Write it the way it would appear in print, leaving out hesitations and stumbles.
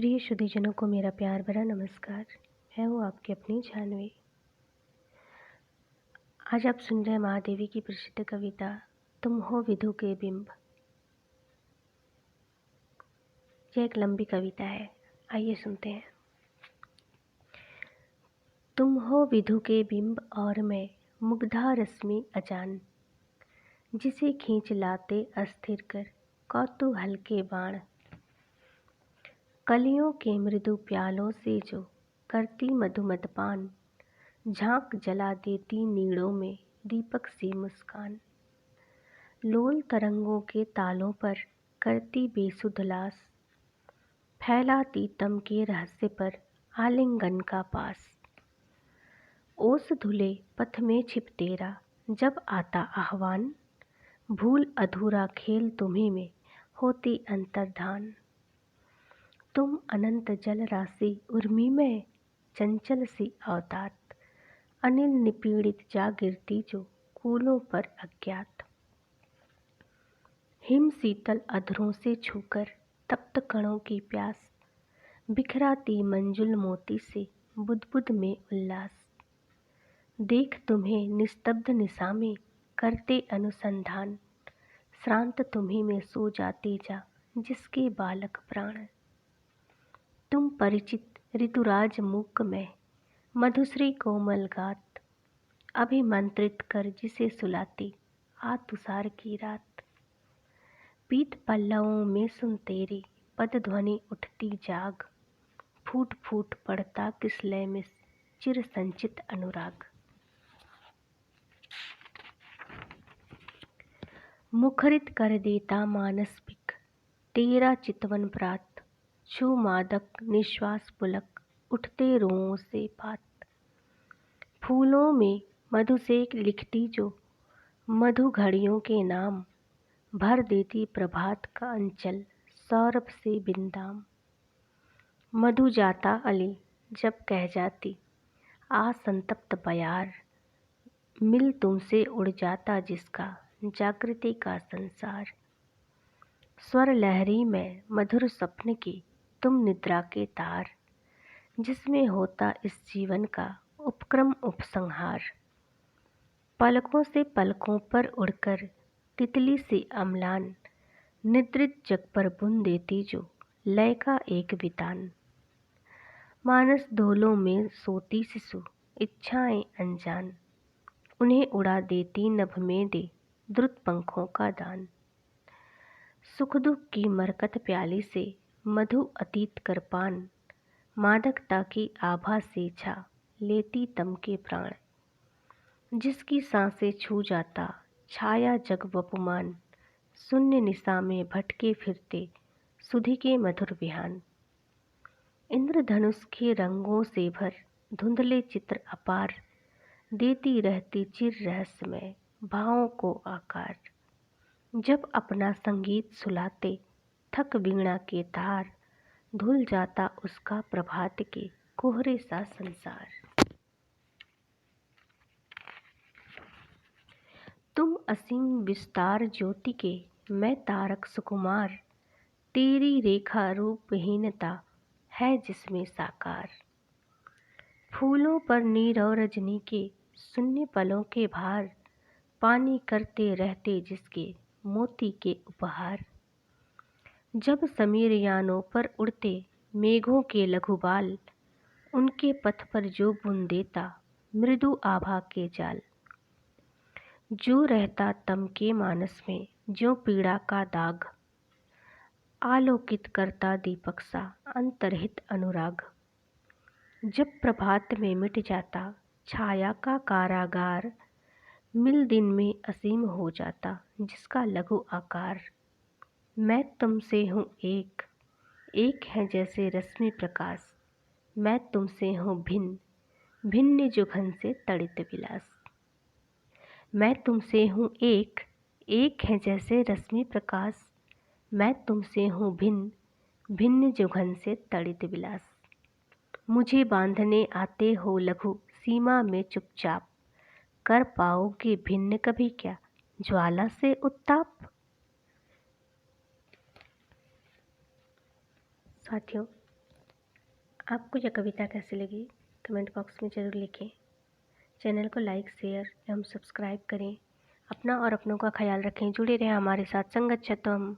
प्रिय शुद्धिजनों को मेरा प्यार भरा नमस्कार। मैं हूँ आपकी अपनी जानवी। आज आप सुन रहे हैं महादेवी की प्रसिद्ध कविता तुम हो विधु के बिंब। यह एक लंबी कविता है, आइए सुनते हैं। तुम हो विधु के बिंब और मैं मुग्धा रश्मि अजान, जिसे खींच लाते अस्थिर कर कौतूहल के बाण। कलियों के मृदु प्यालों से जो करती मधुमद पान, झांक जला देती नीड़ों में दीपक सी मुस्कान। लोल तरंगों के तालों पर करती बेसुध लास, फैलाती तम के रहस्य पर आलिंगन का पास। ओस धुले पथ में छिप तेरा जब आता आह्वान, भूल अधूरा खेल तुम्ही में होती अंतर्धान। तुम अनंत जल राशि उर्मी में चंचल सी अवतात, अनिल निपीड़ित जा गिरती जो कूलों पर अज्ञात। हिम शीतल अधरों से छूकर तप्त कणों की प्यास, बिखराती मंजुल मोती से बुदबुद में उल्लास। देख तुम्हें निस्तब्ध निशा में करते अनुसंधान, श्रांत तुम्ही में सो जाते जा जिसके बालक प्राण। तुम परिचित ऋतुराज मूक में मधुश्री कोमल गात, अभिमंत्रित कर जिसे सुलाती आ तुषार की रात। पीत पल्लवों में सुन तेरी पद ध्वनि उठती जाग, फूट फूट पड़ता किस लय में चिर संचित अनुराग। मुखरित कर देता मानस पिक तेरा चितवन प्रात, छू मादक निश्वास पुलक उठते रोओं से पात। फूलों में मधु से लिखती जो मधु घड़ियों के नाम, भर देती प्रभात का अंचल सौरभ से बिंदाम। मधु जाता अली जब कह जाती आ संतप्त बयार, मिल तुमसे उड़ जाता जिसका जागृति का संसार। स्वर लहरी में मधुर स्वप्न की तुम निद्रा के तार, जिसमें होता इस जीवन का उपक्रम उपसंहार। पलकों से पलकों पर उड़कर तितली से अम्लान, निद्रित जग पर बुन देती जो लय का एक वितान। मानस डोलों में सोती शिशु इच्छाएं अनजान, उन्हें उड़ा देती नभ में दे द्रुत पंखों का दान। सुख दुख की मरकत प्याली से मधु अतीत कर पान, मादकता की आभा से छा लेती तम के प्राण। जिसकी सांसें छू जाता छाया जग वपुमान, शून्य निशा में भटके फिरते सुधि के मधुर विहान। इंद्रधनुष के रंगों से भर धुंधले चित्र अपार, देती रहती चिर रहस्यमय भावों को आकार। जब अपना संगीत सुलाते थक वीणा के तार, धुल जाता उसका प्रभात के कोहरे सा संसार। तुम असीम विस्तार ज्योति के मैं तारक सुकुमार, तेरी रेखा रूपहीनता है जिसमें साकार। फूलों पर नीरव रजनी के शून्य पलों के भार, पानी करते रहते जिसके मोती के उपहार। जब समीर यानों पर उड़ते मेघों के लघु बाल, उनके पथ पर जो बुन देता मृदु आभा के जाल। जो रहता तम के मानस में जो पीड़ा का दाग, आलोकित करता दीपक सा अंतर्हित अनुराग। जब प्रभात में मिट जाता छाया का कारागार, मिल दिन में असीम हो जाता जिसका लघु आकार। मैं तुमसे हूँ एक, एक है जैसे रश्मि प्रकाश, मैं तुमसे हूँ भिन्न, भिन्न जो घन से तड़ित विलास। मैं तुमसे हूँ एक, एक है जैसे रश्मि प्रकाश, मैं तुमसे हूँ भिन्न, भिन्न जो घन से तड़ित विलास। मुझे बांधने आते हो लघु सीमा में चुपचाप, कर पाओगे भिन्न कभी क्या ज्वाला से उत्ताप। साथियों, आपको यह कविता कैसी लगी कमेंट बॉक्स में ज़रूर लिखें। चैनल को लाइक, शेयर एवं सब्सक्राइब करें। अपना और अपनों का ख्याल रखें। जुड़े रहें हमारे साथ। संगत छतम।